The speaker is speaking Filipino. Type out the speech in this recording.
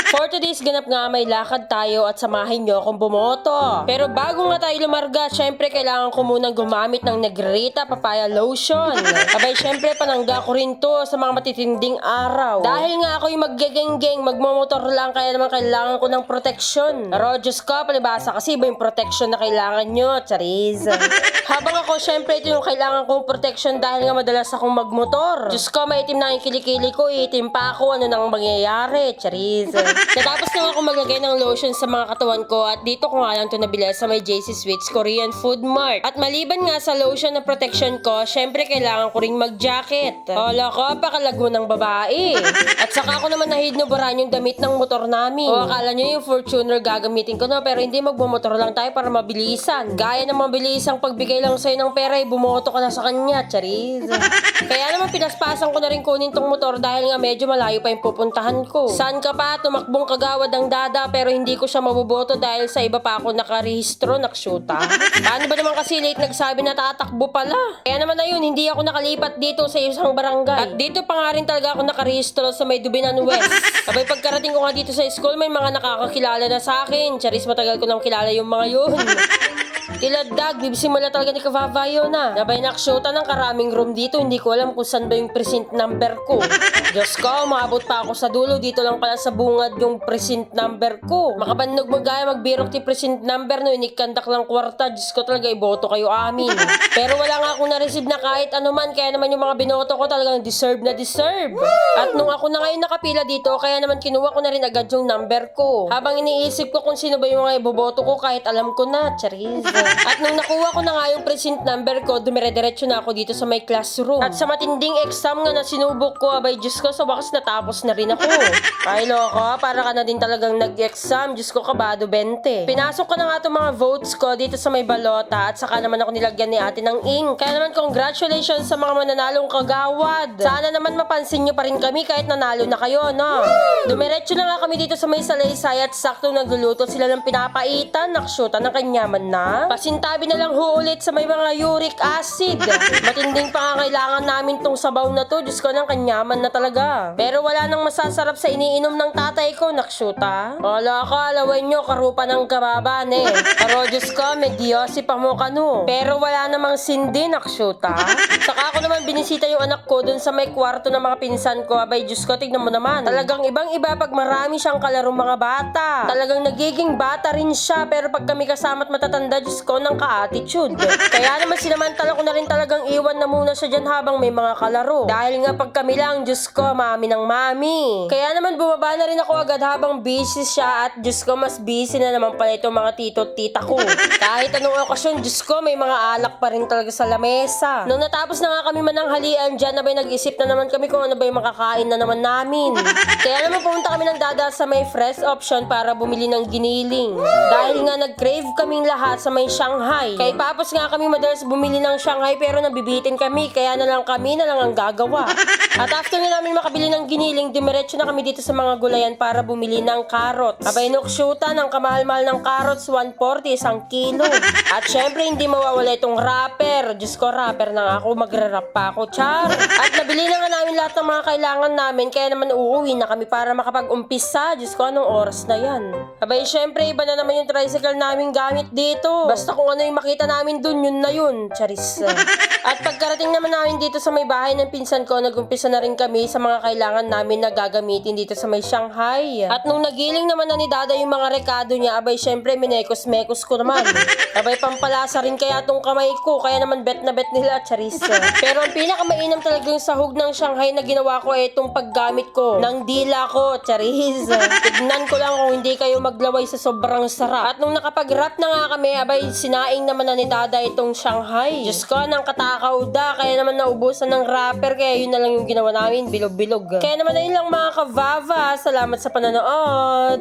For today's ganap nga, may lakad tayo at samahin nyo akong bumoto. Pero bago nga tayo lumarga, syempre kailangan ko munang gumamit ng Negrita Papaya Lotion. Abay, syempre panangga ko rin to sa mga matitinding araw. Dahil nga ako'y maggegeng-geng, magmomotor lang, kaya naman kailangan ko ng proteksyon. Pero Diyos ko, palibasa kasi iba yung proteksyon na kailangan nyo, chariz. Habang ako, syempre ito yung kailangan kong proteksyon dahil nga madalas akong magmotor. Diyos ko, maitim na yung kilikili ko, itim pa ako, ano nang mangyayari, chariz. Natapos na ako maglagay ng lotion sa mga katawan ko at dito ko nga lang ito nabili sa may JC Sweets Korean Food Mart. At maliban nga sa lotion na protection ko, syempre kailangan ko ring mag-jacket. Hala ko, pakalago ng babae. At saka ako naman nahidnuburan yung damit ng motor namin. O akala nyo yung Fortuner gagamitin ko, no? Pero hindi, magbumotor lang tayo para mabilisan. Gaya ng mabilisang pagbigay lang sa'yo ng pera, bumoto ka na sa kanya, chariz. Kaya naman pinaspasan ko na rin kunin tong motor dahil nga medyo malayo pa yung pupuntahan ko. Saan ka pa? Tumakbong kagawad ang dada pero hindi ko siya mabuboto dahil sa iba pa ako nakarehistro, naksyuta. Paano ba naman kasi late nagsabi na tatakbo pala? Kaya naman ayun, hindi ako nakalipat dito sa isang barangay. At dito pa nga rin talaga ako nakarehistro sa may Dubinan West. Abay, pagkarating ko nga dito sa school, may mga nakakakilala na sa akin. Charis, matagal ko nang kilala yung mga yun. Tiladag, bibsimula talaga ni Kavavayo na. Nabay naksyuta ng karaming room dito, hindi ko alam kung saan ba yung precinct number ko. Diyos ko, maabot pa ako sa dulo, dito lang pala sa bungad yung precinct number ko. Makabandog magaya, magbirok ti precinct number no, inikandak lang kwarta. Diyos ko talaga, iboto kayo amin. Pero wala nga akong na-receive na kahit anuman, kaya naman yung mga binoto ko talagang deserve na deserve. At nung ako na ngayon nakapila dito, kaya naman kinuha ko na rin agad yung number ko. Habang iniisip ko kung sino ba yung mga iboboto ko, kahit alam ko na, chariz. At nung nakuha ko na nga yung precinct number ko, dumire-diretso na ako dito sa may classroom. At sa matinding exam nga na sinubok ko, abay Diyos ko, sa wakas natapos na rin ako. Ay loko, para ka na din talagang nag-exam. Diyos ko, kabado 20. Pinasok ko na nga itong mga votes ko dito sa may balota at saka naman ako nilagyan ni ate ng ink. Kaya naman congratulations sa mga mananalong kagawad. Sana naman mapansin nyo pa rin kami kahit nanalo na kayo, no? Dumiretso na nga kami dito sa may salaysay at saktong nagluluto sila ng pinapaitan. Naksyuta ng kanyaman na. Pasintabi na lang ho ulit sa may mga uric acid. Matinding pangangailangan namin tong sabaw na to. Diyos ko, ng kanyaman na talaga. Pero wala nang masasarap sa iniinom ng tatay ko, naksyuta. Wala ka, alaway nyo, karupa ng kababan eh. Pero Diyos ko, may Diyosi pa mo kano. Pero wala namang sindi, naksyuta. Saka ako naman binisita yung anak ko dun sa may kwarto ng mga pinsan ko. Abay Diyos ko, tignan mo naman. Talagang ibang iba pag marami siyang kalarong mga bata. Talagang nagiging bata rin siya. Pero pag kami kasama't matatanda, Diyos ko, ng ka-attitude. Kaya naman sinamantala ko na rin talagang iwan na muna siya dyan habang may mga kalaro. Dahil nga pag kami lang, Diyos ko, mami ng mami. Kaya naman bumaba na rin ako agad habang busy siya at Diyos ko, mas busy na naman pala itong mga tito at tita ko. Kahit anong okasyon, Diyos ko, may mga alak pa rin talaga sa lamesa. Nung natapos na nga kami mananghalian dyan, nabay nag-isip na naman kami kung ano ba yung makakain na naman namin. Kaya naman pumunta kami ng dada sa may fresh option para bumili ng giniling. Dahil nga nag-crave kaming lahat sa may Shanghai. Kay papos nga kami madalas bumili ng Shanghai pero nabibitin kami, kaya na lang kami na lang ang gagawa. At after nga namin makabili ng giniling, dumiretso na kami dito sa mga gulayan para bumili ng carrots. Abay nuksyuta ng kamahal-mahal ng carrots, 140 isang kilo. At syempre hindi mawawala itong wrapper. Diyos ko, wrapper na ako, magra-wrap pa ako, char. At nabili na nga namin lahat ng mga kailangan namin, kaya naman uuwi na kami para makapag-umpisa. Diyos ko, anong oras na yan? Abay syempre iba na naman yung tricycle namin gamit dito. Basta kung ano yung makita namin dun, yun na yun, charis. At pagkarating naman namin dito sa may bahay ng pinsan ko, nag-umpisa na rin kami sa mga kailangan namin na gagamitin dito sa may Shanghai. At nung nagiling naman na ni Dada yung mga rekado niya, abay syempre minekos-mekos ko naman. Abay pampalasa rin kaya tong kamay ko, kaya naman bet na bet nila, charis. Pero ang pinakamainam talaga yung sahog ng Shanghai na ginawa ko ay itong paggamit ko ng dila ko, charis. Tignan ko lang kung hindi kayo maglaway sa sobrang sarap. At nung nakapag-wrap na nga kami, abay sinaing naman na ni Dada itong Shanghai. Diyos ko, nang katakaw da, kaya naman naubusan ng wrapper, kaya yun na lang yung ginawa namin, bilog-bilog. Kaya naman ayun lang mga kavava, salamat sa panonood.